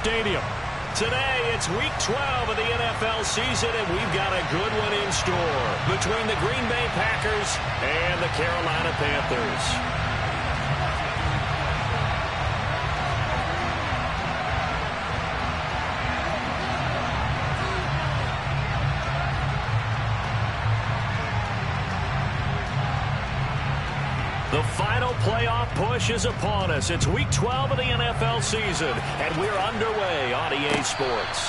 Stadium. Today, it's Week 12 of the NFL season, and we've got a good one in store between the Green Bay Packers and the Carolina Panthers. The final playoff push is upon us. It's Week 12 of the NFL season, and we're underway on EA Sports.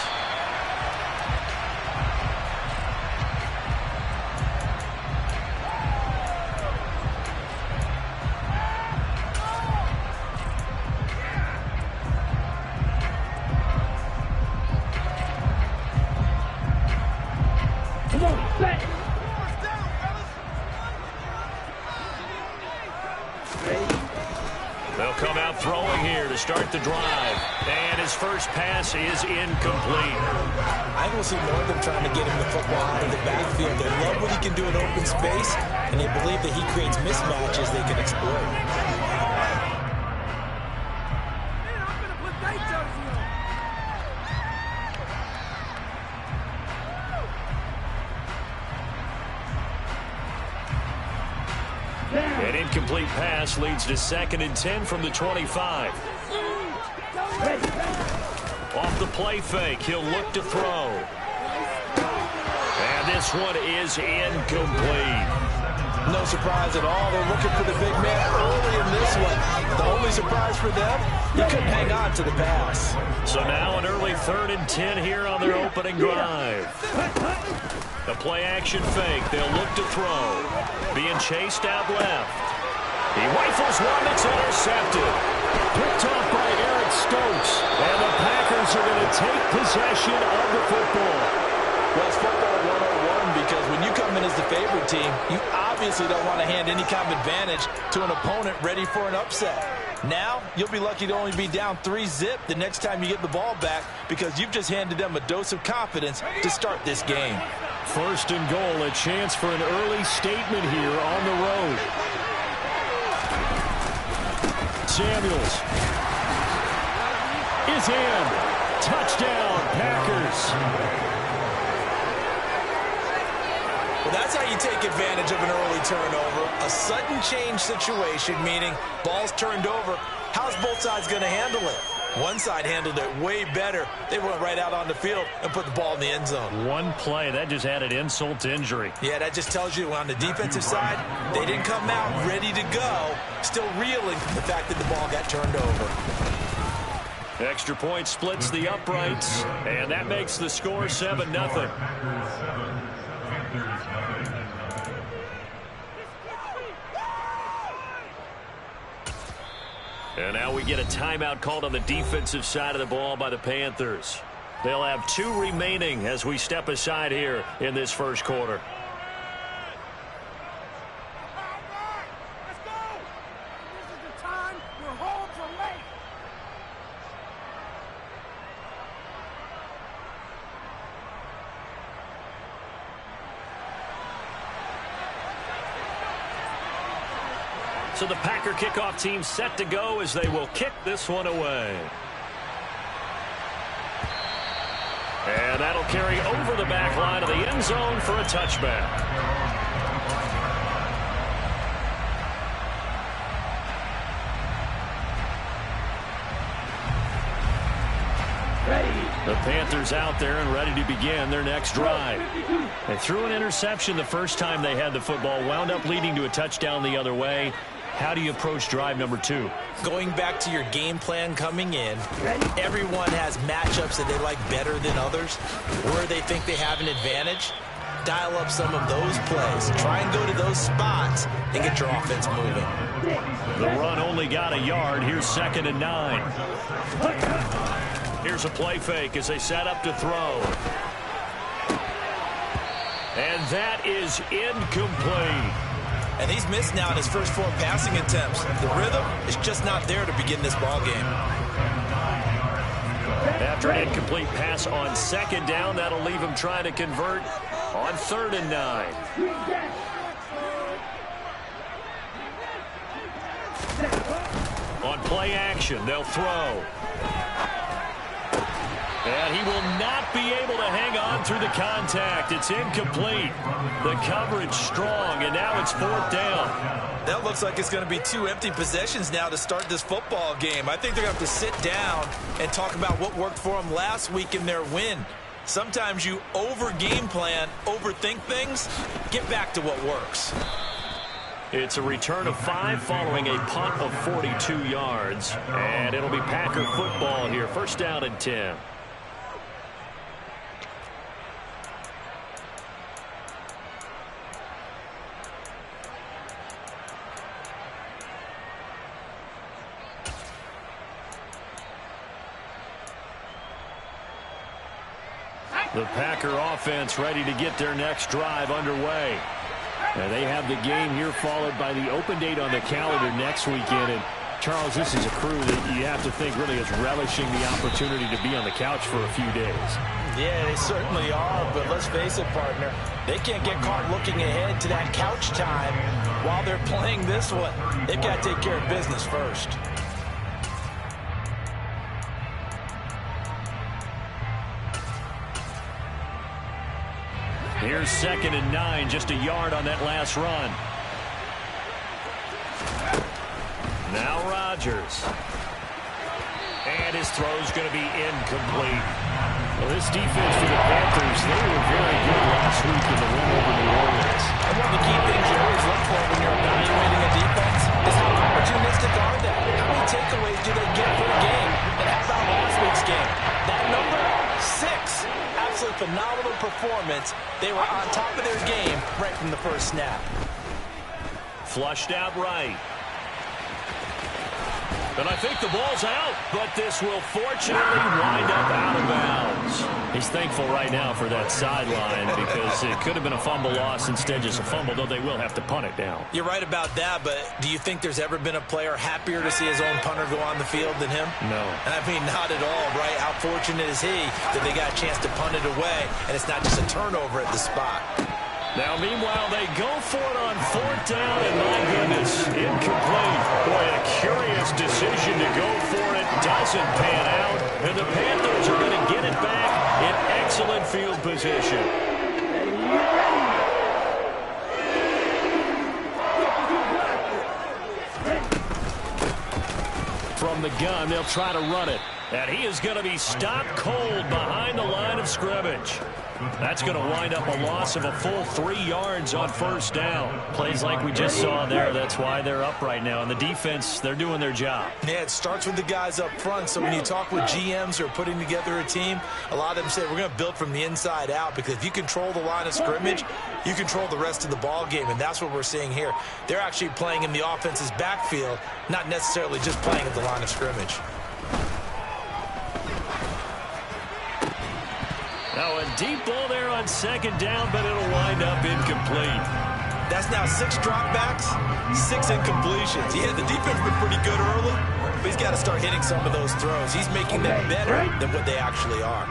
They'll come out throwing here to start the drive. And his first pass is incomplete. I don't see more of them trying to get him the football out of the backfield. They love what he can do in open space, and they believe that he creates mismatches they can exploit. An incomplete pass leads to 2nd and 10 from the 25. Off the play fake, he'll look to throw. And this one is incomplete. No surprise at all. They're looking for the big man early in this one. The only surprise for them, he couldn't hang on to the pass. So now an early 3rd and 10 here on their opening drive. The play-action fake. They'll look to throw. Being chased out left. He rifles one that's intercepted. Picked off by Eric Stokes. And the Packers are going to take possession of the football. Well, it's football 101 because when you come in as the favorite team, you obviously don't want to hand any kind of advantage to an opponent ready for an upset. Now, you'll be lucky to only be down 3-zip the next time you get the ball back because you've just handed them a dose of confidence to start this game. 1st and goal, a chance for an early statement here on the road. Samuels is in. Touchdown, Packers. Well, that's how you take advantage of an early turnover. A sudden change situation, meaning ball's turned over. How's both sides going to handle it? One side handled it way better. They went right out on the field and put the ball in the end zone. One play, that just added insult to injury. Yeah, that just tells you on the defensive side, they didn't come out ready to go, still reeling the fact that the ball got turned over. Extra point splits the uprights, and that makes the score 7-0. And now we get a timeout called on the defensive side of the ball by the Panthers. They'll have 2 remaining as we step aside here in this first quarter. Let's go! This is the time where holds are late. So the Packer kickoff team set to go as they will kick this one away. And that'll carry over the back line of the end zone for a touchback. The Panthers out there and ready to begin their next drive. They threw an interception the first time they had the football, wound up leading to a touchdown the other way. How do you approach drive number 2? Going back to your game plan coming in, everyone has matchups that they like better than others, where they think they have an advantage. Dial up some of those plays. Try and go to those spots and get your offense moving. The run only got a yard. Here's 2nd and 9. Here's a play fake as they set up to throw. And that is incomplete. And he's missed now in his first 4 passing attempts. The rhythm is just not there to begin this ball game. After an incomplete pass on 2nd down, that'll leave him trying to convert on 3rd and 9. On play action, they'll throw. And he will not be able to hang on through the contact. It's incomplete. The coverage strong, and now it's 4th down. That looks like it's going to be 2 empty possessions now to start this football game. I think they're going to have to sit down and talk about what worked for them last week in their win. Sometimes you over-game plan, overthink things. Get back to what works. It's a return of 5 following a punt of 42 yards. And it'll be Packer football here. 1st down and 10. The Packer offense ready to get their next drive underway. And they have the game here followed by the open date on the calendar next weekend. And Charles, this is a crew that you have to think really is relishing the opportunity to be on the couch for a few days. Yeah, they certainly are, but let's face it, partner. They can't get caught looking ahead to that couch time while they're playing this one. They've got to take care of business first. Here's 2nd and 9, just a yard on that last run. Now Rodgers. And his throw's going to be incomplete. Well, this defense for the Panthers, they were very good last week in the win over New Orleans. And one of the key things you always look for when you're evaluating a defense is how opportunistic are they? How many takeaways do they get per game? And how about last week's game? That number, 6. Absolutely phenomenal performance. They were on top of their game right from the first snap. Flushed out right. And I think the ball's out, but this will fortunately wind up out of bounds. He's thankful right now for that sideline because it could have been a fumble loss, instead just a fumble, though they will have to punt it down. You're right about that, but do you think there's ever been a player happier to see his own punter go on the field than him? No. I mean, not at all, right? How fortunate is he that they got a chance to punt it away, and it's not just a turnover at the spot. Now, meanwhile, they go for it on 4th down, and my goodness, incomplete. Boy, a curious decision to go for it. Doesn't pan out, and the Panthers are going to get it back in excellent field position. From the gun, they'll try to run it. And he is going to be stopped cold behind the line of scrimmage. That's going to wind up a loss of a full 3 yards on 1st down. Plays like we just saw there. That's why they're up right now. And the defense, they're doing their job. Yeah, it starts with the guys up front. So when you talk with GMs who are putting together a team, a lot of them say we're going to build from the inside out, because if you control the line of scrimmage, you control the rest of the ball game. And that's what we're seeing here. They're actually playing in the offense's backfield, not necessarily just playing at the line of scrimmage. Now a deep ball there on 2nd down, but it'll wind up incomplete. That's now 6 dropbacks, 6 incompletions. Yeah, the defense has been pretty good early, but he's got to start hitting some of those throws. He's making them better than what they actually are.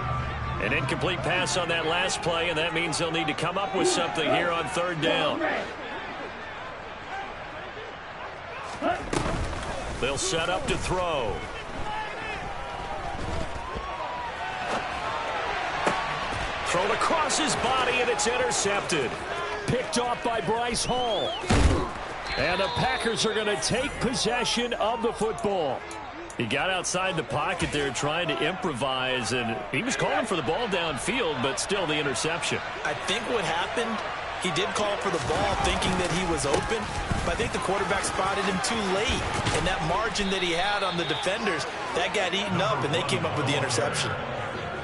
An incomplete pass on that last play, and that means they'll need to come up with something here on 3rd down. They'll set up to throw. Thrown across his body, and it's intercepted. Picked off by Bryce Hall. And the Packers are going to take possession of the football. He got outside the pocket there trying to improvise, and he was calling for the ball downfield, but still the interception. I think what happened, he did call for the ball thinking that he was open, but I think the quarterback spotted him too late. And that margin that he had on the defenders, that got eaten up, and they came up with the interception.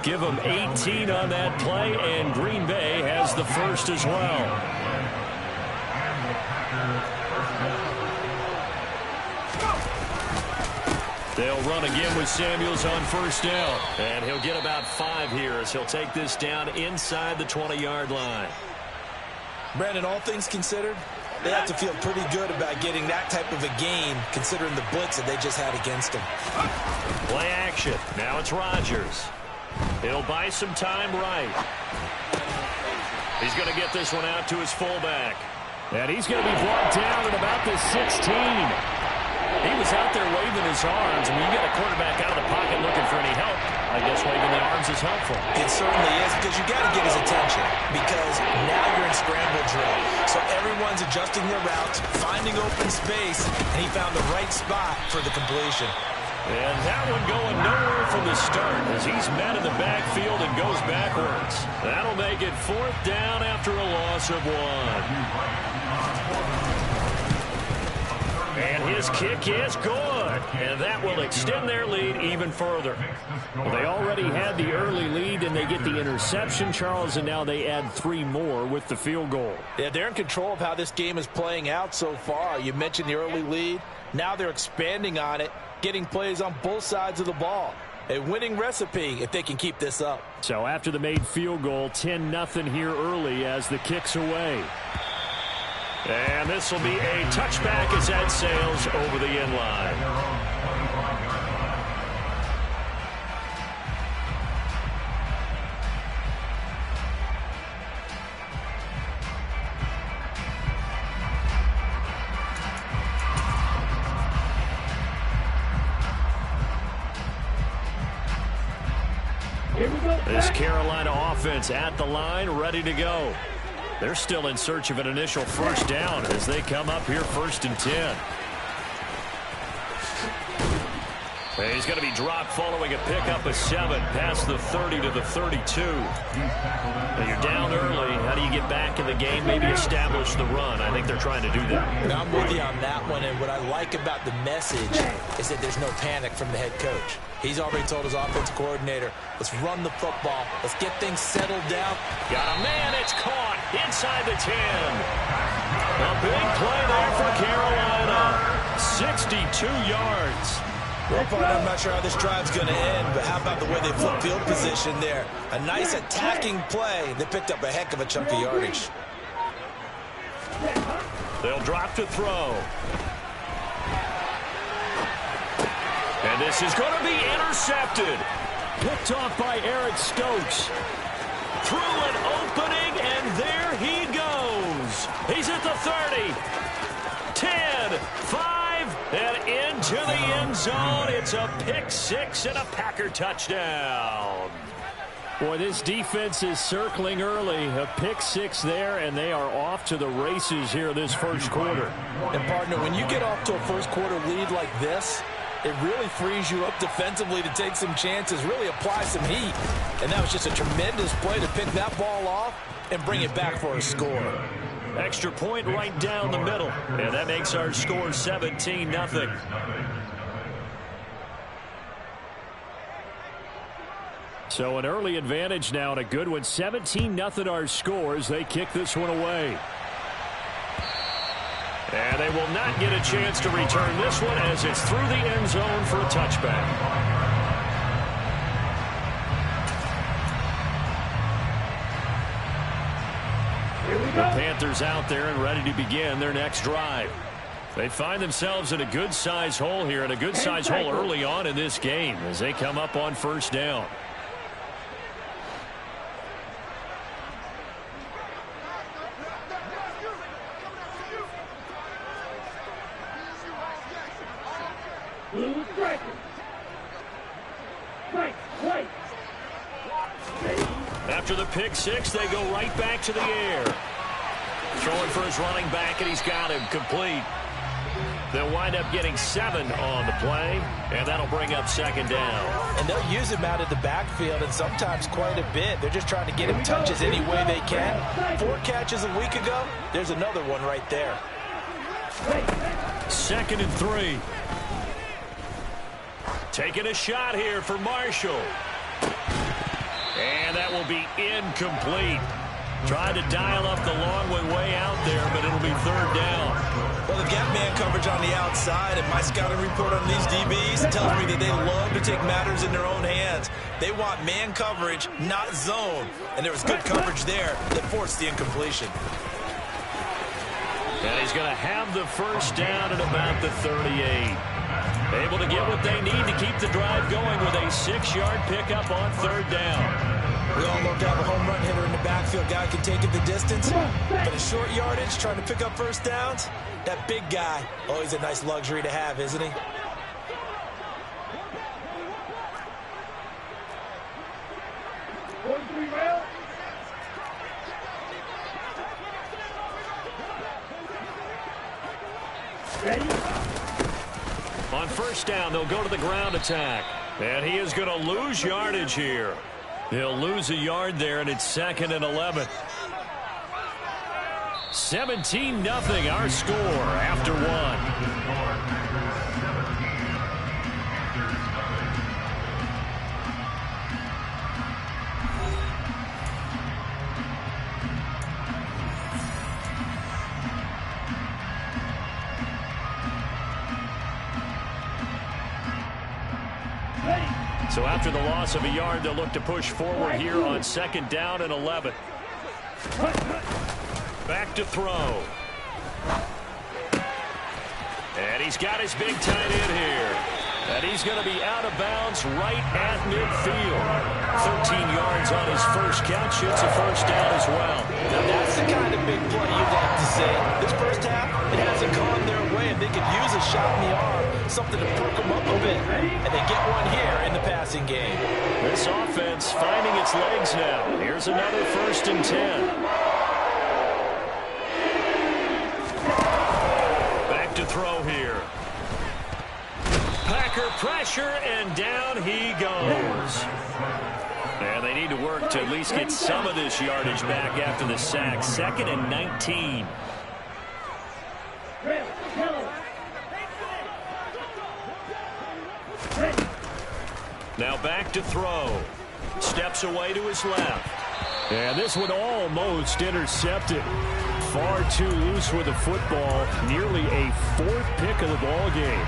Give him 18 on that play, and Green Bay has the first as well. They'll run again with Samuels on 1st down. And he'll get about 5 here as he'll take this down inside the 20-yard line. Brandon, all things considered, they have to feel pretty good about getting that type of a gain, considering the blitz that they just had against them. Play action. Now it's Rodgers. He'll buy some time right. He's going to get this one out to his fullback. And he's going to be brought down at about the 16. He was out there waving his arms, and when you get a quarterback out of the pocket looking for any help, I guess waving the arms is helpful. It certainly is, because you got to get his attention, because now you're in scramble drill. So everyone's adjusting their routes, finding open space, and he found the right spot for the completion. And that one going nowhere from the start as he's met in the backfield and goes backwards. That'll make it 4th down after a loss of 1. And his kick is good. And that will extend their lead even further. Well, they already had the early lead, and they get the interception, Charles, and now they add 3 more with the field goal. Yeah, they're in control of how this game is playing out so far. You mentioned the early lead. Now they're expanding on it, getting plays on both sides of the ball. A winning recipe if they can keep this up. So after the made field goal, 10-0 here early as the kick's away. And this will be a touchback as that sails over the end line. This Carolina offense at the line, ready to go. They're still in search of an initial first down as they come up here 1st and 10. He's going to be dropped following a pickup of 7 past the 30 to the 32. Now you're down early. How do you get back in the game? Maybe establish the run. I think they're trying to do that. I'm with you on that one, and what I like about the message is that there's no panic from the head coach. He's already told his offense coordinator, let's run the football. Let's get things settled down. Got a man. It's caught inside the 10. A big play there for Carolina. 62 yards. Well, partner, I'm not sure how this drive's going to end, but how about the way they flip field position there? A nice attacking play. They picked up a heck of a chunk of yardage. They'll drop to throw. And this is going to be intercepted. Picked off by Eric Stokes. Through an opening, and there he goes. He's at the 30. 10, 5, and into the end zone. It's a pick 6 and a Packer touchdown. Boy, this defense is circling early. A pick 6 there, and they are off to the races here this first quarter. And, partner, when you get off to a first quarter lead like this, it really frees you up defensively to take some chances, really apply some heat. And that was just a tremendous play to pick that ball off and bring it back for a score. Extra point right down the middle. And that makes our score 17-0. So an early advantage now and a good one. 17-0 our score as they kick this one away. And they will not get a chance to return this one as it's through the end zone for a touchback. The Panthers out there and ready to begin their next drive. They find themselves in a good-sized hole here, and a good-sized hole early on in this game as they come up on first down. After the pick 6, they go right back to the air. Throwing for his running back, and he's got him complete. They'll wind up getting 7 on the play, and that'll bring up second down. And they'll use him out of the backfield, and sometimes quite a bit. They're just trying to get him touches any way they can. 4 catches a week ago. There's another one right there. 2nd and 3. Taking a shot here for Marshall. And that will be incomplete. Tried to dial up the long way out there, but it'll be 3rd down. Well, the gap man coverage on the outside, and my scouting report on these DBs tells me that they love to take matters in their own hands. They want man coverage, not zone. And there was good coverage there that forced the incompletion. And he's going to have the first down at about the 38. Able to get what they need to keep the drive going with a 6-yard pickup on 3rd down. We all love to have a home run hitter in the backfield. Guy can take it the distance. But a short yardage, trying to pick up first downs, that big guy, always a nice luxury to have, isn't he? On first down, they'll go to the ground attack. And he is going to lose yardage here. He'll lose a yard there, and it's 2nd and 11. 17-0 our score after one. So after the loss of a yard, they'll look to push forward here on 2nd down and 11. Back to throw. And he's got his big tight end here. And he's going to be out of bounds right at midfield. 13 yards on his first catch. It's a first down as well. Now that's the kind of big play you'd like to see. This first half, it hasn't gone their way. If they could use a shot in the arm, something to perk them up a bit. And they get one here in the passing game. This offense finding its legs now. Here's another 1st and 10. Back to throw here. Packer pressure, and down he goes. And they need to work to at least get some of this yardage back after the sack. 2nd and 19. Now back to throw. Steps away to his left. And this one almost intercepted. Far too loose with the football. Nearly a 4th pick of the ball game.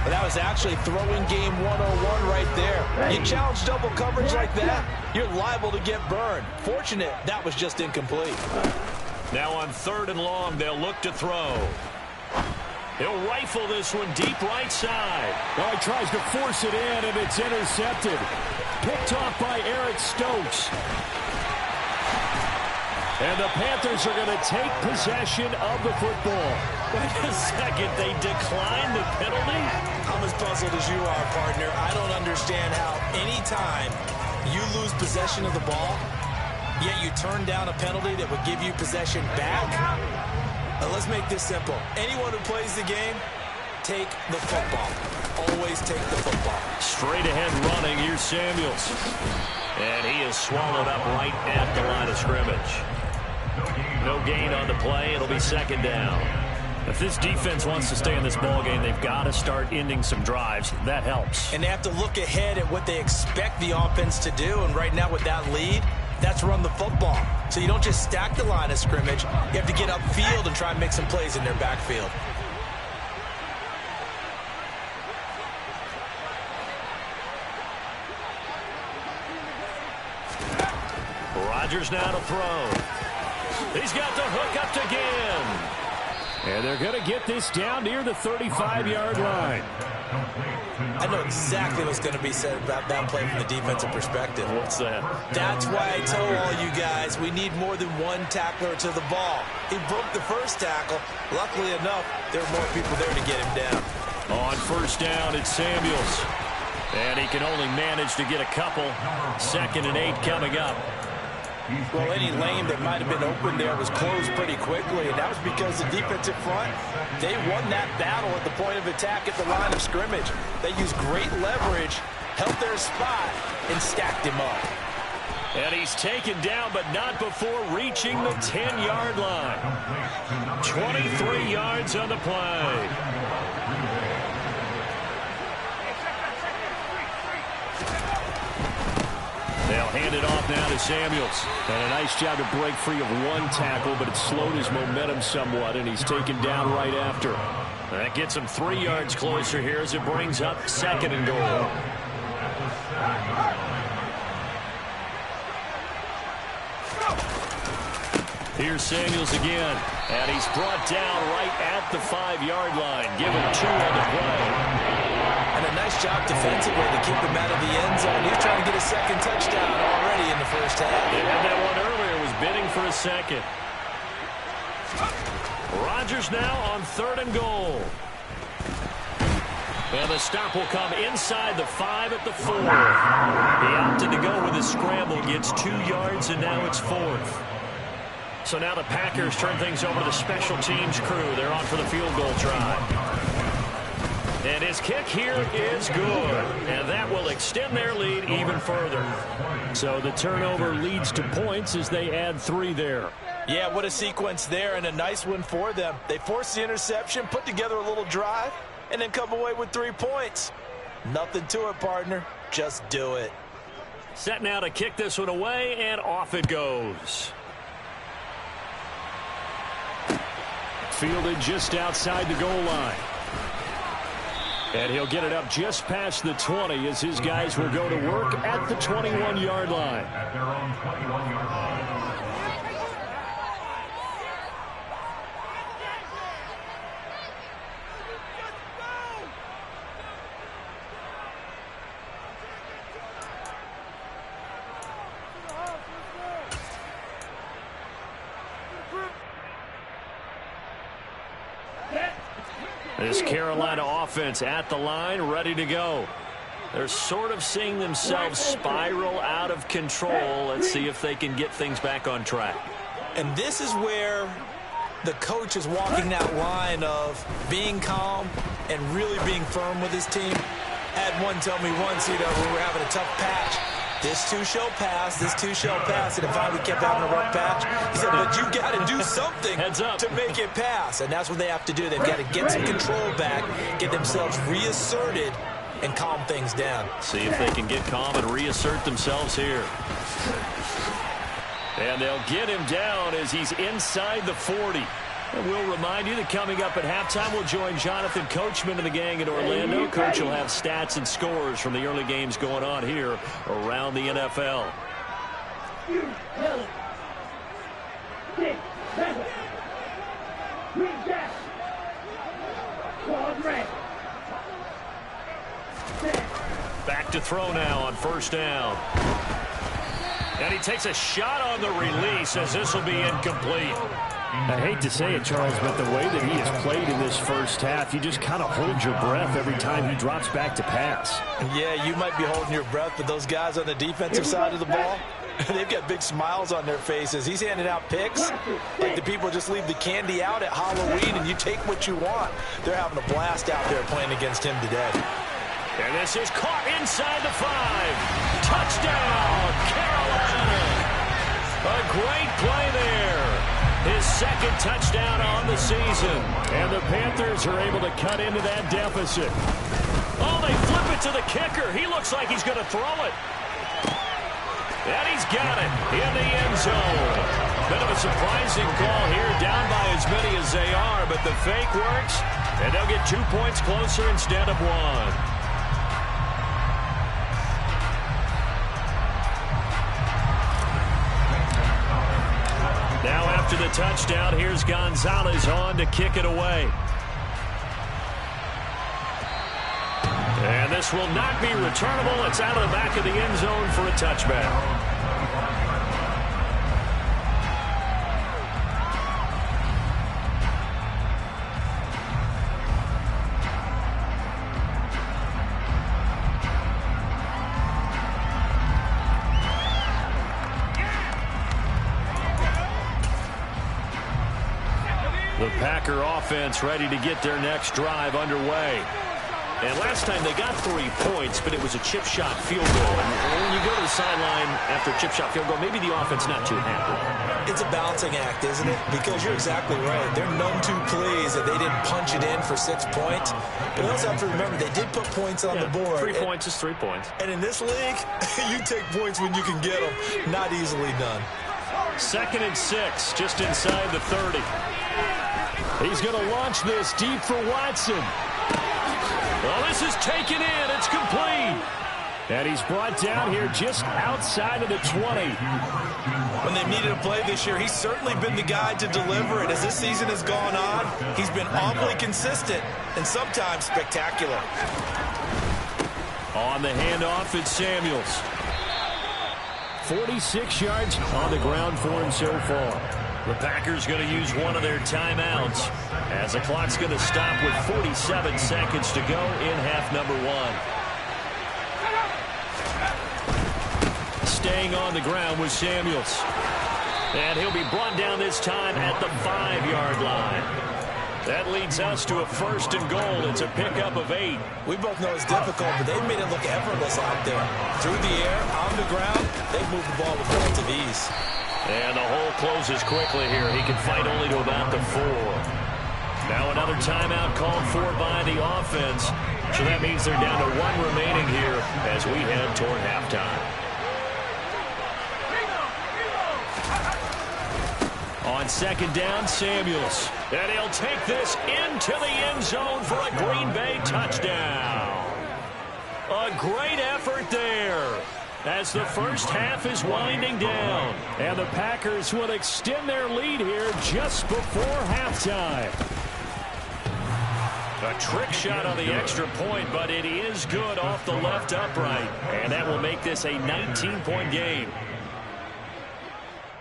But that was actually throwing game 101 right there. You challenge double coverage like that, you're liable to get burned. Fortunate that was just incomplete. Now on 3rd and long, they'll look to throw. He'll rifle this one deep right side. Well, he tries to force it in, and it's intercepted. Picked off by Eric Stokes. And the Panthers are going to take possession of the football. Wait a second, they declined the penalty? I'm as puzzled as you are, partner. I don't understand how any time you lose possession of the ball, yet you turn down a penalty that would give you possession back. Now let's make this simple. Anyone who plays the game, take the football. Always take the football. Straight ahead running, here's Samuels. And he is swallowed up right at the line of scrimmage. No gain on the play. It'll be 2nd down. If this defense wants to stay in this ball game, they've got to start ending some drives. That helps. And they have to look ahead at what they expect the offense to do. And right now with that lead, that's run the football. So you don't just stack the line of scrimmage. You have to get upfield and try and make some plays in their backfield. Rodgers now to throw. He's got the hook up to Ginn. And they're going to get this down near the 35-yard line. I know exactly what's going to be said about that play from the defensive perspective. What's that? That's why I tell all you guys we need more than one tackler to the ball. He broke the first tackle. Luckily enough, there are more people there to get him down. On 1st down, it's Samuels. And he can only manage to get a couple. 2nd and 8 coming up. Well, any lane that might have been open there was closed pretty quickly, and that was because the defensive front, they won that battle at the point of attack at the line of scrimmage. They used great leverage, held their spot, and stacked him up. And he's taken down, but not before reaching the 10-yard line. 23 yards on the play. They'll hand it off now to Samuels. And a nice job to break free of one tackle, but it slowed his momentum somewhat, and he's taken down right after. That gets him 3 yards closer here as it brings up 2nd and goal. Here's Samuels again, and he's brought down right at the 5-yard line. Give him 2 on the play. And a nice job defensively to keep him out of the end zone. He's trying to get a 2nd touchdown already in the first half. They had that one earlier, was bidding for a 2nd. Rodgers now on 3rd and goal. And the stop will come inside the 5 at the 4. He opted to go with his scramble, gets 2 yards, and now it's 4th. So now the Packers turn things over to the special teams crew. They're on for the field goal try. And his kick here is good. And that will extend their lead even further. So the turnover leads to points as they add 3 there. Yeah, what a sequence there, and a nice one for them. They forced the interception, put together a little drive, and then come away with 3 points. Nothing to it, partner. Just do it. Set now to kick this one away, and off it goes. Fielded just outside the goal line. And he'll get it up just past the 20 as his guys will go to work at the 21-yard line. At their own 21-yard line. This Carolina offense at the line, ready to go. They're sort of seeing themselves spiral out of control. Let's see if they can get things back on track. And this is where the coach is walking that line of being calm and really being firm with his team. Had one tell me once, we were having a tough patch. This too shall pass, this too shall pass. And if I kept having a rough patch, he said, but you got to do something to make it pass. And that's what they have to do. They've got to get some control back, get themselves reasserted, and calm things down. See if they can get calm and reassert themselves here. And they'll get him down as he's inside the 40. And we'll remind you that coming up at halftime, we'll join Jonathan Coachman and the gang in Orlando. Coach will have stats and scores from the early games going on here around the NFL. Back to throw now on first down. And he takes a shot on the release as this will be incomplete. I hate to say it, Charles, but the way that he has played in this first half, you just kind of hold your breath every time he drops back to pass. Yeah, you might be holding your breath, but those guys on the defensive side of the ball, they've got big smiles on their faces. He's handing out picks like the people just leave the candy out at Halloween and you take what you want. They're having a blast out there playing against him today. And this is caught inside the 5. Touchdown, Carolina. A great play there. His second touchdown on the season. And the Panthers are able to cut into that deficit. Oh, they flip it to the kicker. He looks like he's going to throw it. And he's got it in the end zone. Bit of a surprising call here, down by as many as they are, but the fake works, and they'll get 2 points closer instead of 1. Now after the touchdown, here's Gonzalez on to kick it away. And this will not be returnable. It's out of the back of the end zone for a touchback. The Packer offense ready to get their next drive underway. And last time they got 3 points, but it was a chip shot field goal. And when you go to the sideline after a chip shot field goal, maybe the offense not too happy. It's a balancing act, isn't it? Because you're exactly right. They're none too pleased that they didn't punch it in for 6 points. But you also have to remember they did put points on the board. 3 points is 3 points. And in this league, you take points when you can get them. Not easily done. 2nd and 6, just inside the 30. He's going to launch this deep for Watson. Well, this is taken in. It's complete. And he's brought down here just outside of the 20. When they've needed a play this year, he's certainly been the guy to deliver it. As this season has gone on, he's been awfully consistent and sometimes spectacular. On the handoff, it's Samuels. 46 yards on the ground for him so far. The Packers going to use one of their timeouts. As the clock's going to stop with 47 seconds to go in half number one. Staying on the ground with Samuels. And he'll be brought down this time at the 5-yard line. That leads us to a 1st and goal. It's a pickup of 8. We both know it's difficult, but they've made it look effortless out there. Through the air, on the ground, they've moved the ball with relative ease. And the hole closes quickly here. He can fight only to about the 4. Now another timeout called for by the offense. So that means they're down to 1 remaining here as we head toward halftime. On 2nd down, Samuels. And he'll take this into the end zone for a Green Bay touchdown. A great effort there as the first half is winding down. And the Packers will extend their lead here just before halftime. A trick shot on the extra point, but it is good off the left upright. And that will make this a 19-point game.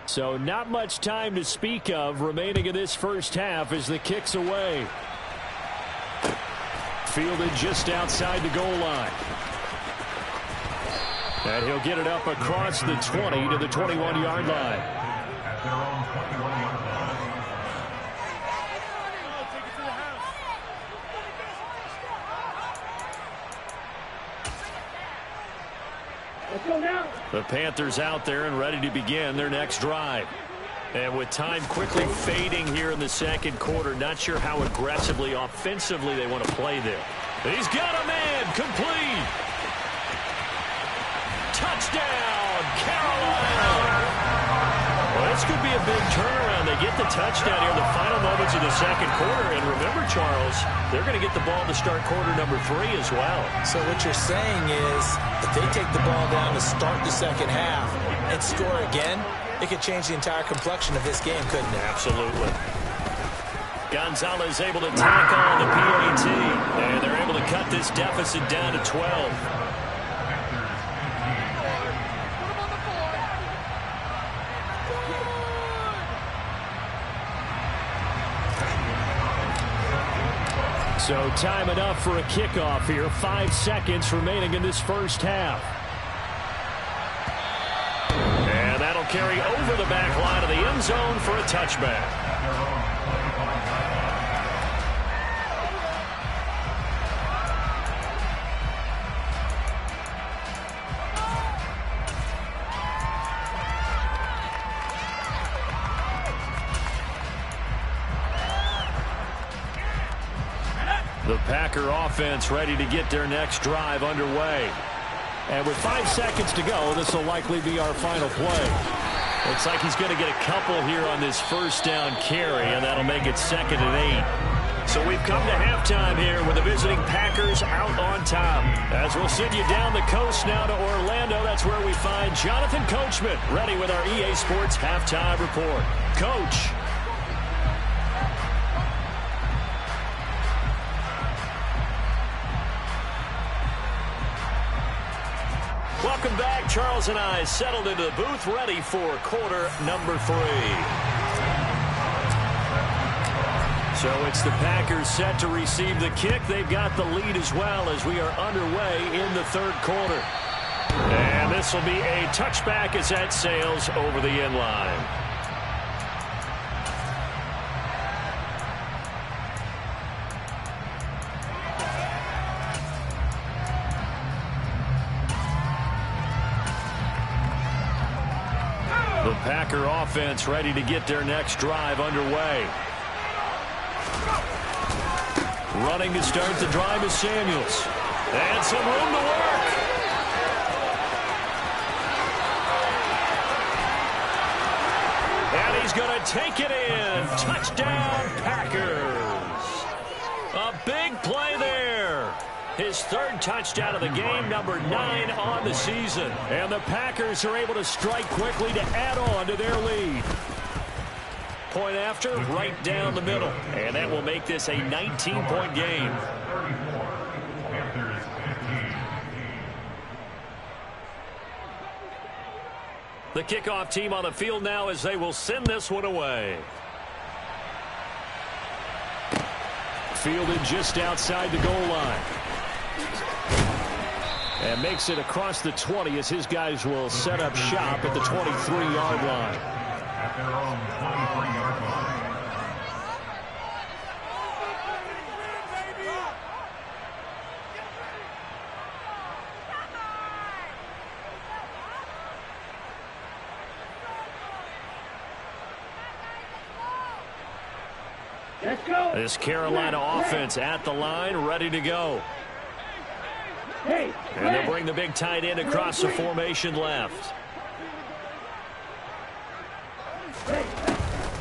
So not much time to speak of remaining in this first half as the kick's away. Fielded just outside the goal line. And he'll get it up across the 20 to the 21-yard line. The Panthers out there and ready to begin their next drive. And with time quickly fading here in the second quarter, not sure how aggressively, offensively they want to play there. He's got a man, complete. Touchdown, Carolina. Well, this could be a big turnaround. They get the touchdown here in the final moments of the second quarter. And remember, Charles, they're going to get the ball to start quarter number 3 as well. So what you're saying is if they take the ball down to start the second half and score again, it could change the entire complexion of this game, couldn't it? Absolutely. Gonzalez able to tackle on the PAT. And they're able to cut this deficit down to 12. So time enough for a kickoff here. 5 seconds remaining in this first half. And that'll carry over the back line of the end zone for a touchback. The Packer offense ready to get their next drive underway. And with 5 seconds to go, this will likely be our final play. Looks like he's going to get a couple here on this first down carry, and that'll make it 2nd and 8. So we've come to halftime here with the visiting Packers out on top. As we'll send you down the coast now to Orlando, that's where we find Jonathan Coachman ready with our EA Sports halftime report. Coach. Welcome back. Charles and I settled into the booth ready for quarter number 3. So it's the Packers set to receive the kick. They've got the lead as well as we are underway in the third quarter. And this will be a touchback as that sails over the end line. The Packer offense ready to get their next drive underway. Running to start the drive is Samuels. And some room to work. And he's going to take it in. Touchdown, Packers. A big play there. His 3rd touchdown of the game, number 9 on the season. And the Packers are able to strike quickly to add on to their lead. Point after, right down the middle. And that will make this a 19-point game. The kickoff team on the field now as they will send this one away. fielded just outside the goal line. And makes it across the 20 as his guys will set up shop at the 23-yard line. At their own 23-yard line. This Carolina offense at the line, ready to go. And they'll bring the big tight end across the formation left.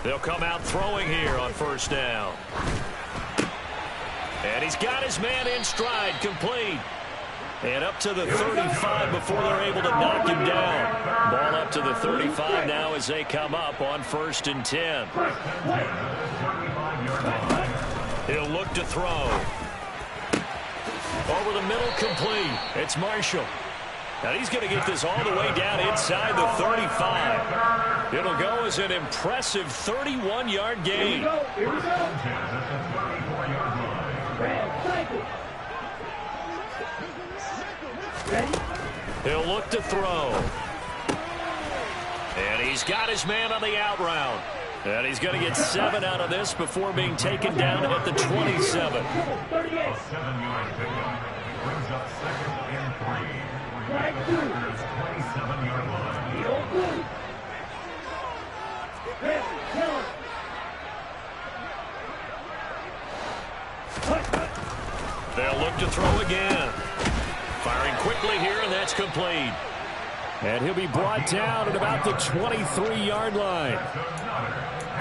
They'll come out throwing here on first down. And he's got his man in stride, complete. And up to the 35 before they're able to knock him down. Ball up to the 35 now as they come up on 1st and 10. He'll look to throw. Over the middle, complete. It's Marshall. And he's going to get this all the way down inside the 35. It'll go as an impressive 31-yard gain. Here we go. He'll look to throw. And he's got his man on the out route. And he's going to get 7 out of this before being taken down at the 27. A 7-yard pickup brings up 2nd and 3. Packers 27-yard line. They'll look to throw again. Firing quickly here, and that's complete. And he'll be brought down at about the 23-yard line.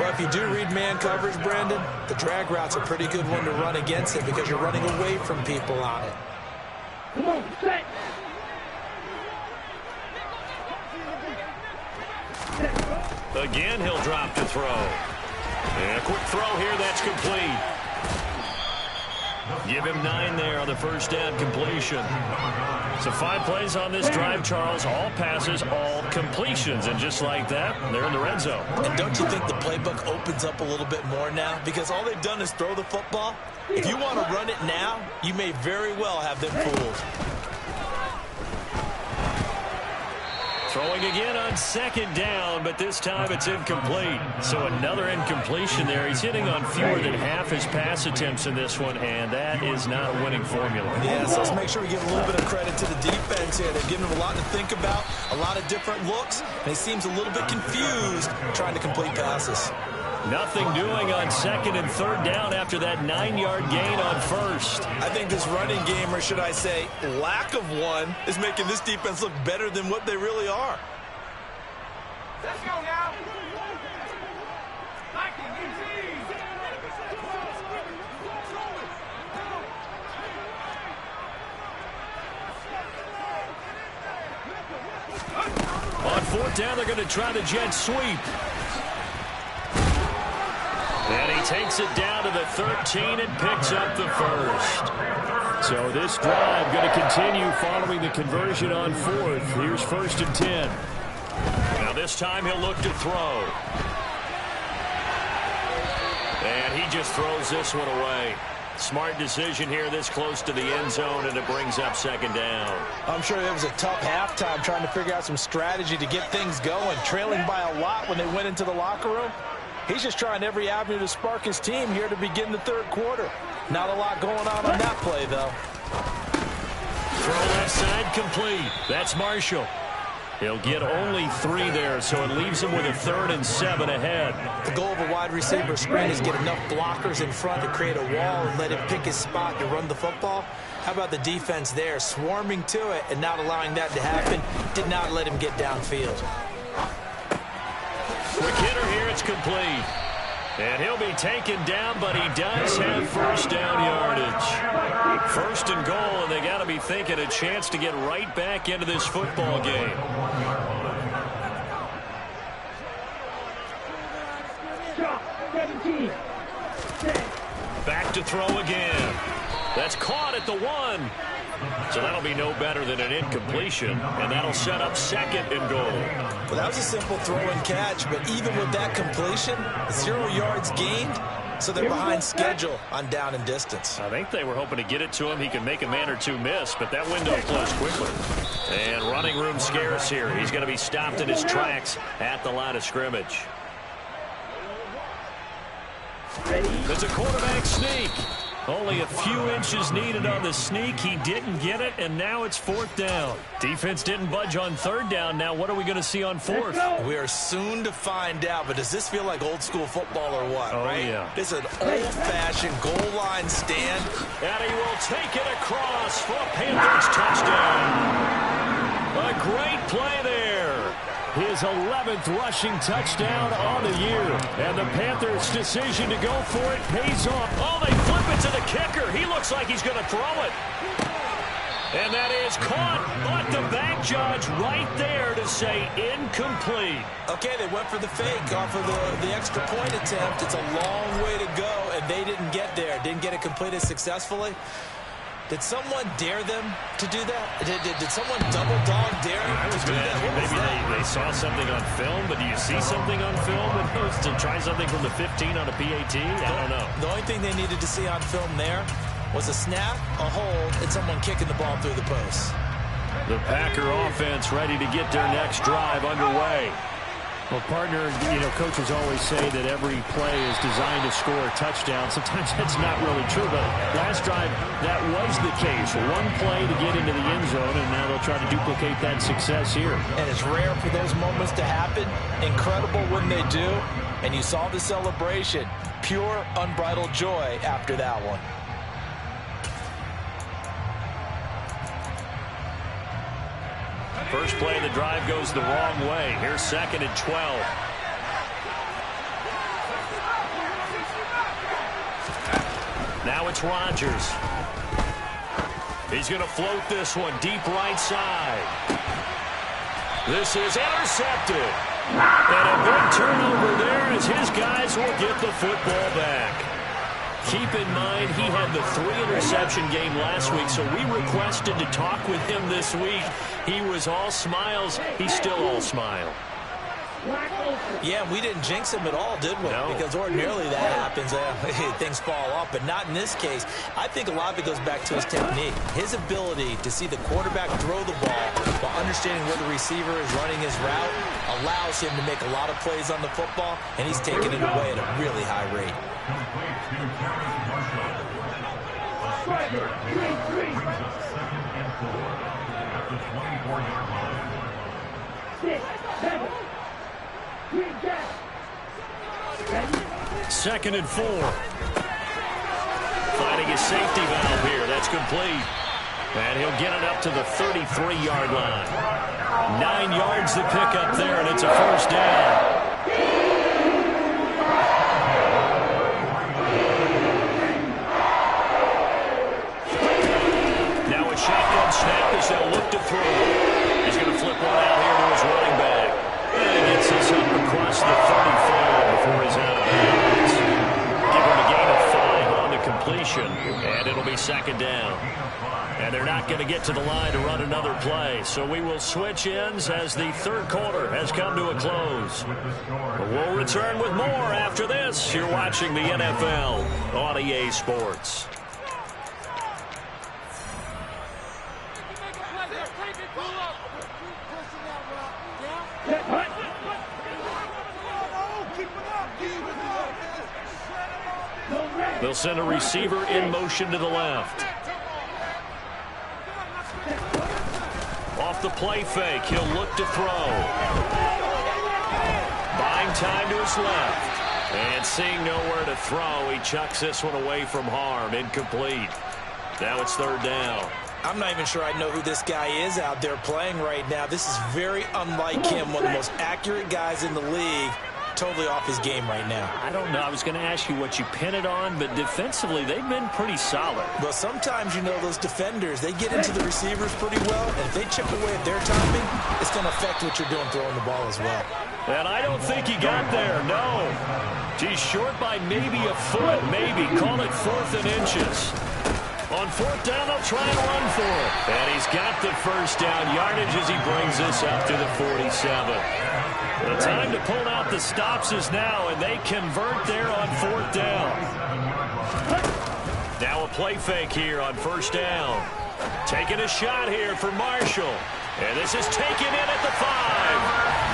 Well, if you do read man coverage, Brandon, the drag route's a pretty good one to run against it because you're running away from people on it. Come on, set. Again, he'll drop to throw. And a quick throw here, that's complete. Give him 9 there on the first down completion. So 5 plays on this drive, Charles. All passes, all completions. And just like that, they're in the red zone. And don't you think the playbook opens up a little bit more now? Because all they've done is throw the football. If you want to run it now, you may very well have them fooled. Throwing again on 2nd down, but this time it's incomplete. So another incompletion there. He's hitting on fewer than half his pass attempts in this one, and that is not a winning formula. Yes, let's make sure we give a little bit of credit to the defense here. They've given him a lot to think about, a lot of different looks, and he seems a little bit confused trying to complete passes. Nothing doing on 2nd and 3rd down after that 9-yard gain on 1st. I think this running game, or should I say lack of one, is making this defense look better than what they really are. Let's go now. On 4th down, they're going to try the jet sweep. And he takes it down to the 13 and picks up the first. So this drive going to continue following the conversion on 4th. Here's 1st and 10. Now this time he'll look to throw. And he just throws this one away. Smart decision here this close to the end zone, and it brings up 2nd down. I'm sure it was a tough halftime trying to figure out some strategy to get things going, trailing by a lot when they went into the locker room. He's just trying every avenue to spark his team here to begin the 3rd quarter. Not a lot going on that play, though. Throw left side complete. That's Marshall. He'll get only 3 there, so it leaves him with a 3rd and 7 ahead. The goal of a wide receiver screen is get enough blockers in front to create a wall and let him pick his spot to run the football. How about the defense there, swarming to it and not allowing that to happen? Did not let him get downfield. Quick hitter here, it's complete. And he'll be taken down, but he does have 1st down yardage. 1st and goal, and they got to be thinking a chance to get right back into this football game. Back to throw again. That's caught at the 1. So that'll be no better than an incompletion, and that'll set up second and goal. Well, that was a simple throw and catch, but even with that completion, 0 yards gained, so they're behind schedule on down and distance. I think they were hoping to get it to him. He could make a man or two miss, but that window closed quickly. And running room scarce here. He's going to be stopped in his tracks at the line of scrimmage. There's a quarterback sneak. Only a few inches needed on the sneak. He didn't get it, and now it's 4th down. Defense didn't budge on 3rd down. Now what are we going to see on 4th? We are soon to find out, but does this feel like old school football or what, right? Yeah. This is an old-fashioned goal line stand. And he will take it across for a Panthers touchdown. A great play there. His 11th rushing touchdown on the year. And the Panthers' decision to go for it pays off. Oh, they flip it to the kicker. He looks like he's going to throw it. And that is caught, but the back judge right there to say incomplete. Okay, they went for the fake off of the extra point attempt. It's a long way to go, and they didn't get there. Didn't get it completed successfully. Did someone dare them to do that? Did someone double dog dare them to do that? Maybe they saw something on film, but do you see something on film to try something from the 15 on a PAT? I don't know. The only thing they needed to see on film there was a snap, a hold, and someone kicking the ball through the post. The Packer offense ready to get their next drive underway. Well, partner, coaches always say that every play is designed to score a touchdown. Sometimes that's not really true, but last drive, that was the case. One play to get into the end zone, and now they'll try to duplicate that success here. And it's rare for those moments to happen. Incredible when they do. And you saw the celebration. Pure, unbridled joy after that one. First play of the drive goes the wrong way. Here's 2nd and 12. Now it's Rodgers. He's going to float this one deep right side. This is intercepted. And a big turnover there as his guys will get the football back. Keep in mind, he had the 3-interception game last week, so we requested to talk with him this week. He was all smiles. He's still all smile. Yeah, we didn't jinx him at all, did we? No. Because ordinarily that happens. Things fall off, but not in this case. I think a lot of it goes back to his technique. His ability to see the quarterback throw the ball while understanding where the receiver is running his route allows him to make a lot of plays on the football, and he's taking it away at a really high rate. Striker, brings us 2nd and 4 at the 24-yard line. 6, 7. 2nd and 4. Finding his safety valve here. That's complete. And he'll get it up to the 33-yard line. 9 yards to pick up there, and it's a 1st down. Now a shotgun snap as they'll look to throw. He's going to flip one out here to his running back. And he gets this up across the 35 before he's out of bounds. Give him a gain of 5 on the completion, and it'll be 2nd down. And they're not going to get to the line to run another play. So we will switch ends as the 3rd quarter has come to a close. We'll return with more after this. You're watching the NFL on EA Sports. They'll send a receiver in motion to the left. Off the play fake, he'll look to throw. Buying time to his left. And seeing nowhere to throw, he chucks this one away from harm. Incomplete. Now it's 3rd down. I'm not even sure I know who this guy is out there playing right now. This is very unlike him, one of the most accurate guys in the league. Totally off his game right now. I don't know. I was going to ask you what you pin it on, but defensively, they've been pretty solid. Well, sometimes, those defenders, they get into the receivers pretty well, and if they chip away at their timing, it's going to affect what you're doing throwing the ball as well. And I don't think he got there, no. He's short by maybe a foot, maybe. Call it 4th and inches. On fourth down, they'll try and run for it. And he's got the first down yardage as he brings this up to the 47. The time to pull out the stops is now, and they convert there on fourth down. Now a play fake here on first down. Taking a shot here for Marshall. And this is taken in at the 5.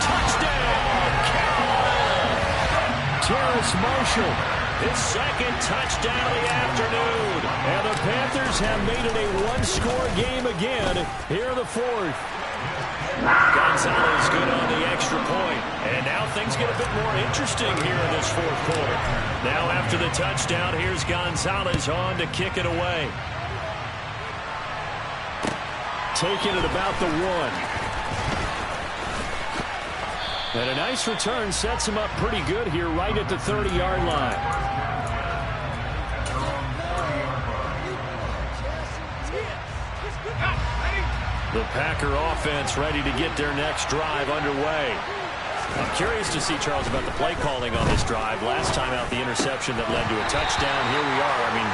Touchdown, Carolina! Terrace Marshall, his second touchdown of the afternoon. And the Panthers have made it a one-score game again here in the fourth. Gonzalez good on the extra point. And now things get a bit more interesting here in this fourth quarter. Now after the touchdown, here's Gonzalez on to kick it away. Taking it about the 1. And a nice return sets him up pretty good here right at the 30-yard line. The Packer offense ready to get their next drive underway. I'm curious to see, Charles, about the play calling on this drive. Last time out, the interception that led to a touchdown. Here we are. I mean,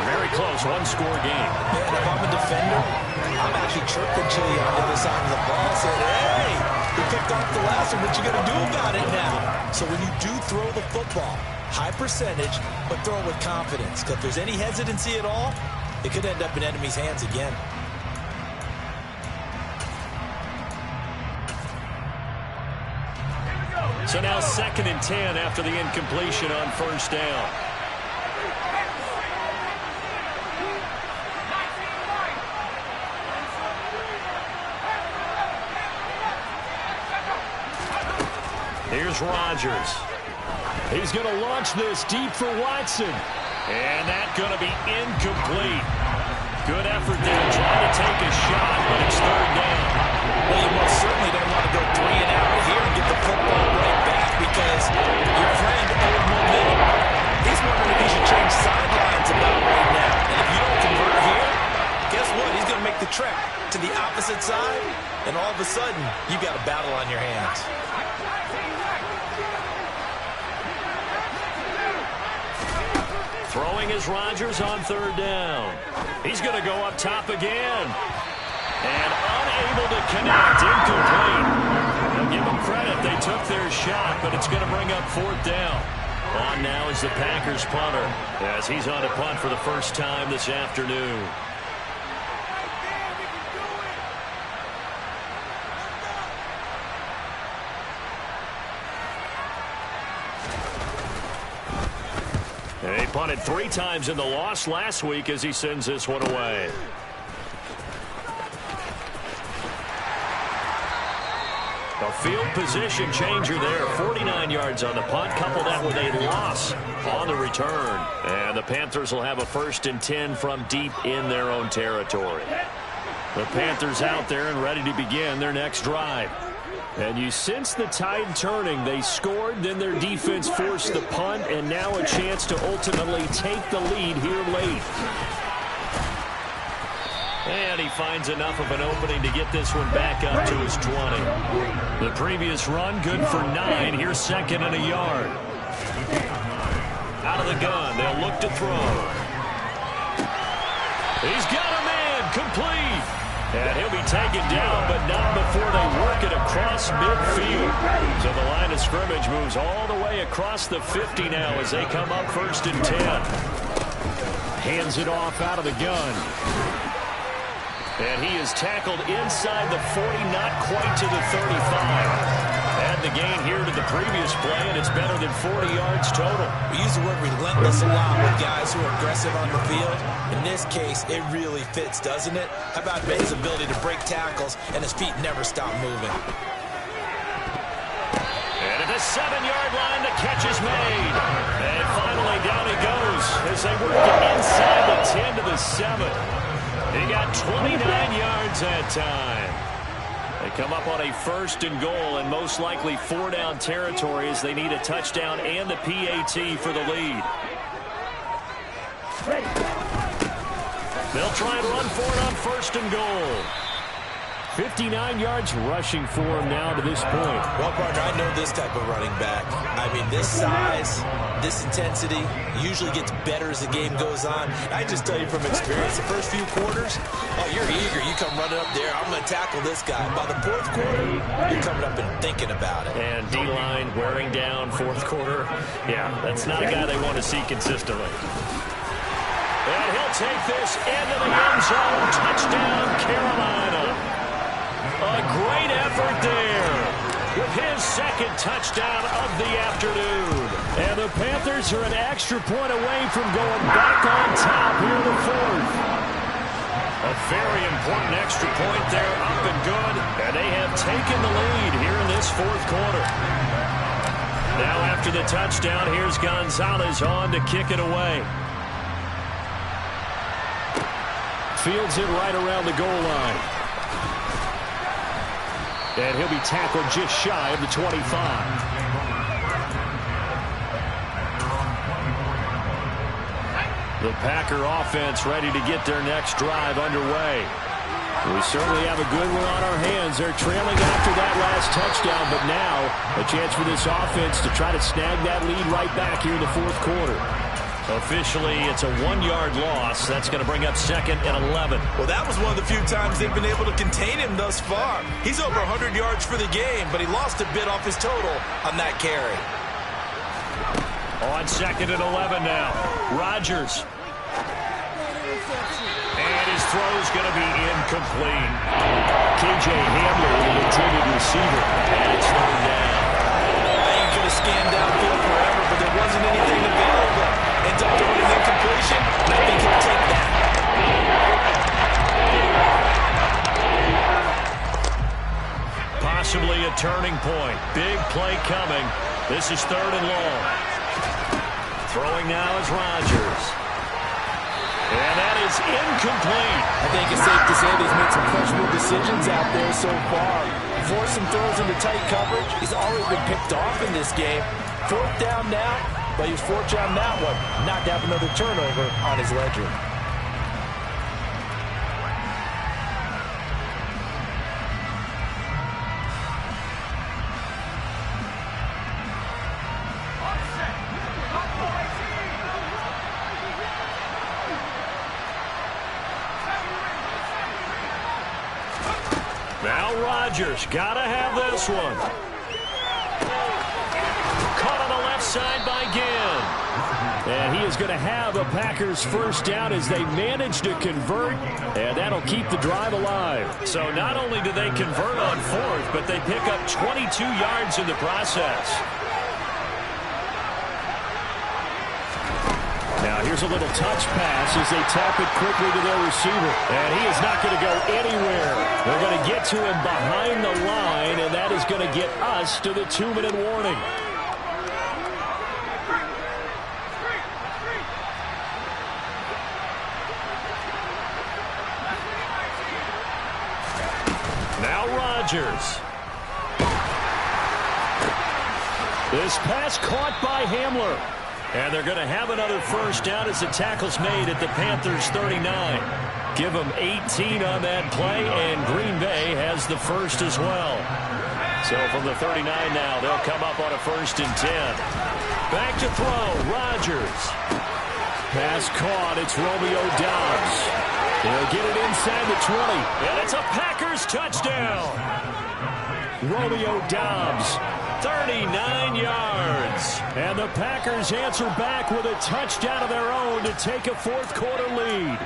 very close, one-score game. Man, if I'm a defender, I'm actually chirping Chili on the other side of the ball. Said, hey, he picked off the last one. What you going to do about it now? So when you do throw the football, high percentage, but throw it with confidence. Because if there's any hesitancy at all, it could end up in enemy's hands again. So now 2nd and 10 after the incompletion on first down. Here's Rodgers. He's going to launch this deep for Watson. And that's going to be incomplete. Good effort there trying to take a shot, but it's third down. Well, you most certainly don't want to go 3 and out here and get the football right back because your friend owed momentum. He's wondering if he should change sidelines about right now. And if you don't convert here, guess what? He's going to make the trek to the opposite side, and all of a sudden, you got a battle on your hands. Throwing is Rodgers on third down. He's going to go up top again. And unable to connect, incomplete. Now give them credit, they took their shot, but it's going to bring up fourth down. On now is the Packers punter, as he's on a punt for the first time this afternoon. And he punted 3 times in the loss last week as he sends this one away. A field position changer there. 49 yards on the punt. Couple that with a loss on the return. And the Panthers will have a 1st and 10 from deep in their own territory. The Panthers out there and ready to begin their next drive. And you sense the tide turning. They scored, then their defense forced the punt, and now a chance to ultimately take the lead here late. And he finds enough of an opening to get this one back up to his 20. The previous run, good for 9. Here's 2nd and a yard. Out of the gun, they'll look to throw. He's got a man, complete. And he'll be taken down, but not before they work it across midfield. So the line of scrimmage moves all the way across the 50 now as they come up 1st and 10. Hands it off out of the gun. And he is tackled inside the 40, not quite to the 35. Add the gain here to the previous play, and it's better than 40 yards total. We use the word relentless a lot with guys who are aggressive on the field. In this case, it really fits, doesn't it? How about Ben's ability to break tackles, and his feet never stop moving? And at the 7-yard line, the catch is made. And finally, down he goes as they work it inside the 10 to the 7. He got 29 yards that time. They come up on a 1st and goal and most likely 4-down territory as they need a touchdown and the PAT for the lead. They'll try and run for it on 1st and goal. 59 yards rushing for him now to this point. Well, partner, I know this type of running back. I mean, this size, this intensity usually gets better as the game goes on. I just tell you from experience, the first few quarters, oh, you're eager. You come running up there. I'm going to tackle this guy. By the fourth quarter, you're coming up and thinking about it. And D-line wearing down fourth quarter. Yeah, that's not a guy they want to see consistently. And he'll take this into the end zone. Touchdown, Carolina. A great effort there with his second touchdown of the afternoon. And the Panthers are an extra point away from going back on top here in the fourth. A very important extra point there, up and good. And they have taken the lead here in this fourth quarter. Now after the touchdown, here's Gonzalez on to kick it away. Fields it right around the goal line. And he'll be tackled just shy of the 25. The Packer offense ready to get their next drive underway. We certainly have a good one on our hands. They're trailing after that last touchdown, but now a chance for this offense to try to snag that lead right back here in the fourth quarter. Officially, it's a 1-yard loss. That's going to bring up 2nd and 11. Well, that was one of the few times they've been able to contain him thus far. He's over 100 yards for the game, but he lost a bit off his total on that carry. On 2nd and 11 now. Rodgers. And his throw's going to be incomplete. K.J. Hamler, the intended receiver. And it's third down. He could have scanned downfield forever, but there wasn't anything available. Ends up throwing an incompletion, and I think he'll take that. Possibly a turning point. Big play coming. This is 3rd and long. Throwing now is Rodgers. And that is incomplete. I think it's safe to say that he's made some questionable decisions out there so far. Forced some throws into tight coverage. He's already been picked off in this game. 4th down now, but he was fortunate on that one not to have another turnover on his ledger. Now Rodgers, gotta have this one. Caught on the left side by Ginn. And he is going to have a Packers first down as they manage to convert, and that'll keep the drive alive. So not only do they convert on 4th, but they pick up 22 yards in the process. Now here's a little touch pass as they tap it quickly to their receiver. And he is not going to go anywhere. They're going to get to him behind the line, and that is going to get us to the 2-minute warning. Now Rodgers. This pass caught by Hamler. And they're going to have another first down as the tackle's made at the Panthers' 39. Give them 18 on that play, and Green Bay has the first as well. So from the 39 now, they'll come up on a 1st and 10. Back to throw, Rodgers. Pass caught, it's Romeo Doubs. They'll get it inside the 20. And it's a Packers touchdown. Romeo Doubs. 39 yards. And the Packers answer back with a touchdown of their own to take a fourth quarter lead.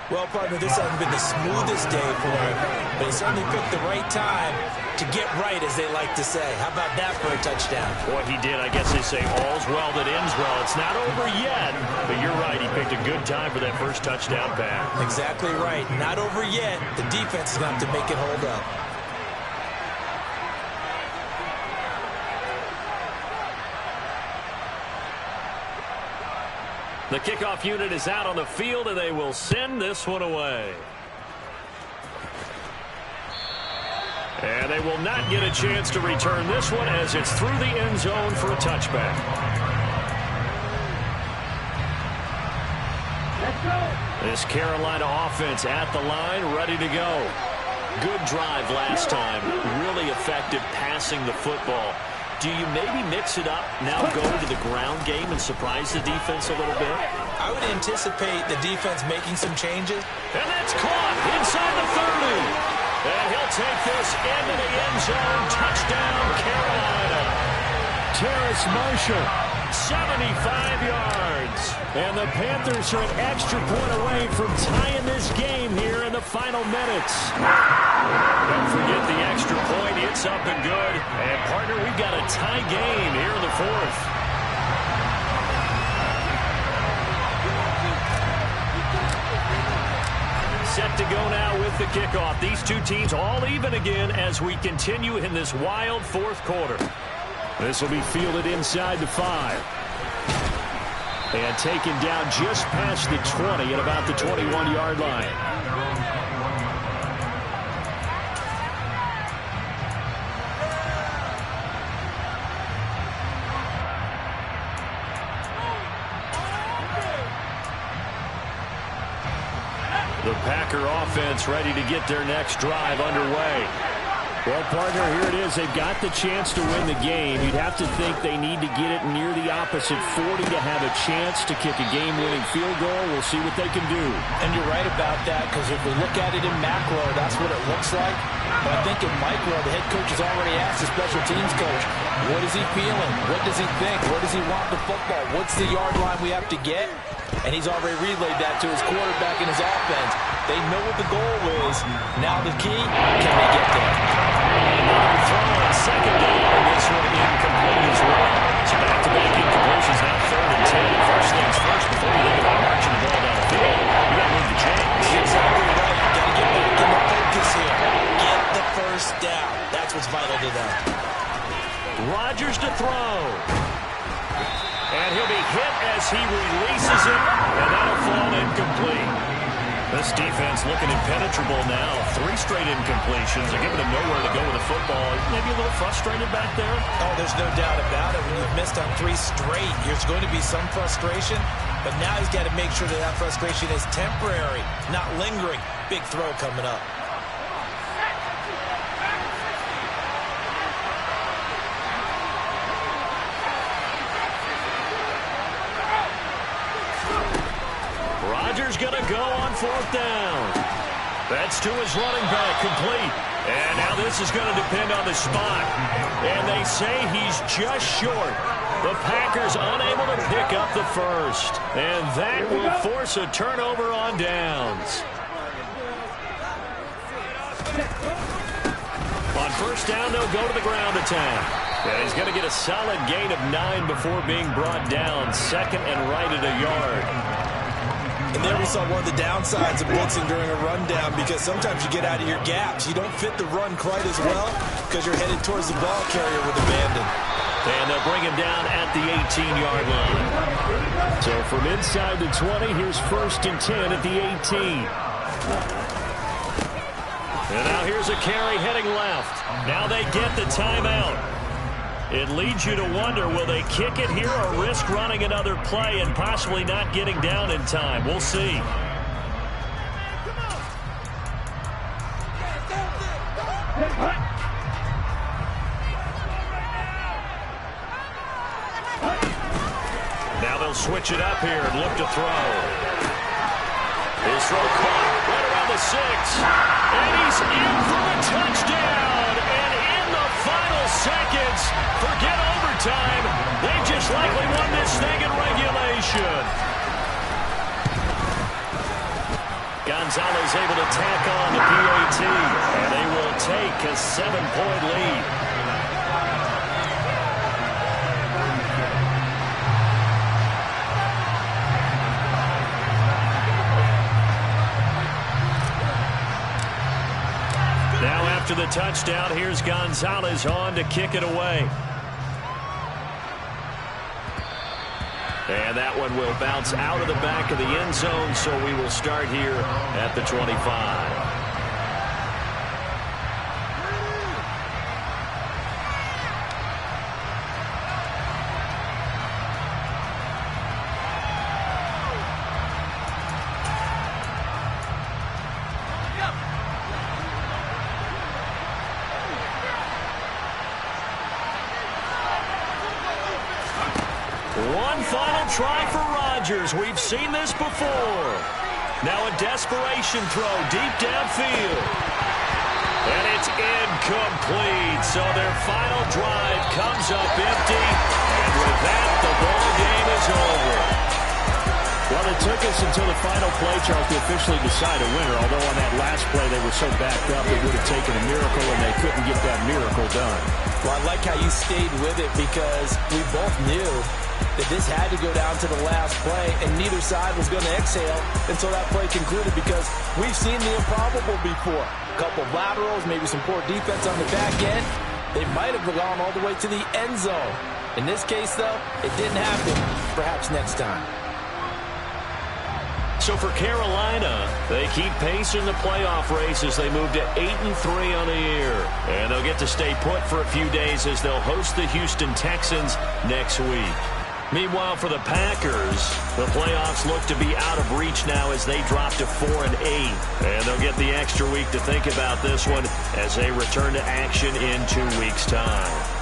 Well, partner, this hasn't been the smoothest day for him, but he certainly picked the right time to get right, as they like to say. How about that for a touchdown? What he did, I guess they say all's well that ends well. It's not over yet, but you're right. He picked a good time for that first touchdown pass. Exactly right. Not over yet. The defense is going to have to make it hold up. The kickoff unit is out on the field, and they will send this one away. And they will not get a chance to return this one as it's through the end zone for a touchback. This Carolina offense at the line, ready to go. Good drive last time. Really effective passing the football. Do you maybe mix it up, now go to the ground game and surprise the defense a little bit? I would anticipate the defense making some changes. And that's caught inside the 30. And he'll take this into the end zone. Touchdown, Carolina. Terrace Marshall, 75 yards. and the Panthers are an extra point away from tying this game here in the final minutes. Don't forget the extra point. It's up and good. And, partner, we've got a tie game here in the fourth. Set to go now with the kickoff. These two teams all even again as we continue in this wild fourth quarter. This will be fielded inside the 5. And taken down just past the 20 at about the 21-yard line. The Packer offense ready to get their next drive underway. Well, partner, here it is. They've got the chance to win the game. You'd have to think they need to get it near the opposite 40 to have a chance to kick a game-winning field goal. We'll see what they can do. And you're right about that, because if we look at it in macro, that's what it looks like. But I think in micro, the head coach has already asked the special teams coach, what is he feeling? What does he think? Where does he want the football? What's the yard line we have to get? And he's already relayed that to his quarterback and his offense. They know what the goal is. Now the key, can they get there? Another throw on second down. This one incomplete as well. So back-to-back incompletions now 3rd and 10. First things first, before you think about marching the ball down the field, you got to move the chains. Exactly right. Got to get back in the focus here. Get the first down. That's what's vital to them. Rodgers to throw. And he'll be hit as he releases it, and that'll fall incomplete. This defense looking impenetrable now. 3 straight incompletions. They're giving him nowhere to go with the football. Maybe a little frustrated back there. Oh, there's no doubt about it. When you've missed on 3 straight, there's going to be some frustration. But now he's got to make sure that that frustration is temporary, not lingering. Big throw coming up. Rodgers going to go on 4th down. That's to his running back, complete. And now this is going to depend on the spot. And they say he's just short. The Packers unable to pick up the first. And that will force a turnover on downs. On 1st down, they'll go to the ground attack. And he's going to get a solid gain of 9 before being brought down. 2nd and right at a yard. And there we saw one of the downsides of blitzing during a rundown, because sometimes you get out of your gaps. You don't fit the run quite as well because you're headed towards the ball carrier with abandon. And they'll bring him down at the 18-yard line. So from inside the 20, here's 1st and 10 at the 18. And now here's a carry heading left. Now they get the timeout. It leads you to wonder, will they kick it here or risk running another play and possibly not getting down in time? We'll see. Now they'll switch it up here and look to throw. His throw caught right around the 6. And he's in for the touchdown. And in the final seconds, forget overtime. They've just likely won this thing in regulation. Gonzalez able to tack on the PAT. And they will take a 7-point lead. Now after the touchdown, here's Gonzalez on to kick it away. And that one will bounce out of the back of the end zone, so we will start here at the 25. One final try for Rodgers. We've seen this before. Now a desperation throw deep downfield. And it's incomplete. So their final drive comes up empty. And with that, the ball game is over. Well, it took us until the final play, Charles, to officially decide a winner. Although on that last play they were so backed up it would have taken a miracle, and they couldn't get that miracle done. Well, I like how you stayed with it because we both knew that this had to go down to the last play, and neither side was going to exhale until that play concluded because we've seen the improbable before. A couple of laterals, maybe some poor defense on the back end. They might have gone all the way to the end zone. In this case, though, it didn't happen. Perhaps next time. So for Carolina, they keep pace in the playoff race as they move to 8-3 on the year. And they'll get to stay put for a few days as they'll host the Houston Texans next week. Meanwhile, for the Packers, the playoffs look to be out of reach now as they drop to 4-8. And they'll get the extra week to think about this one as they return to action in 2 weeks' time.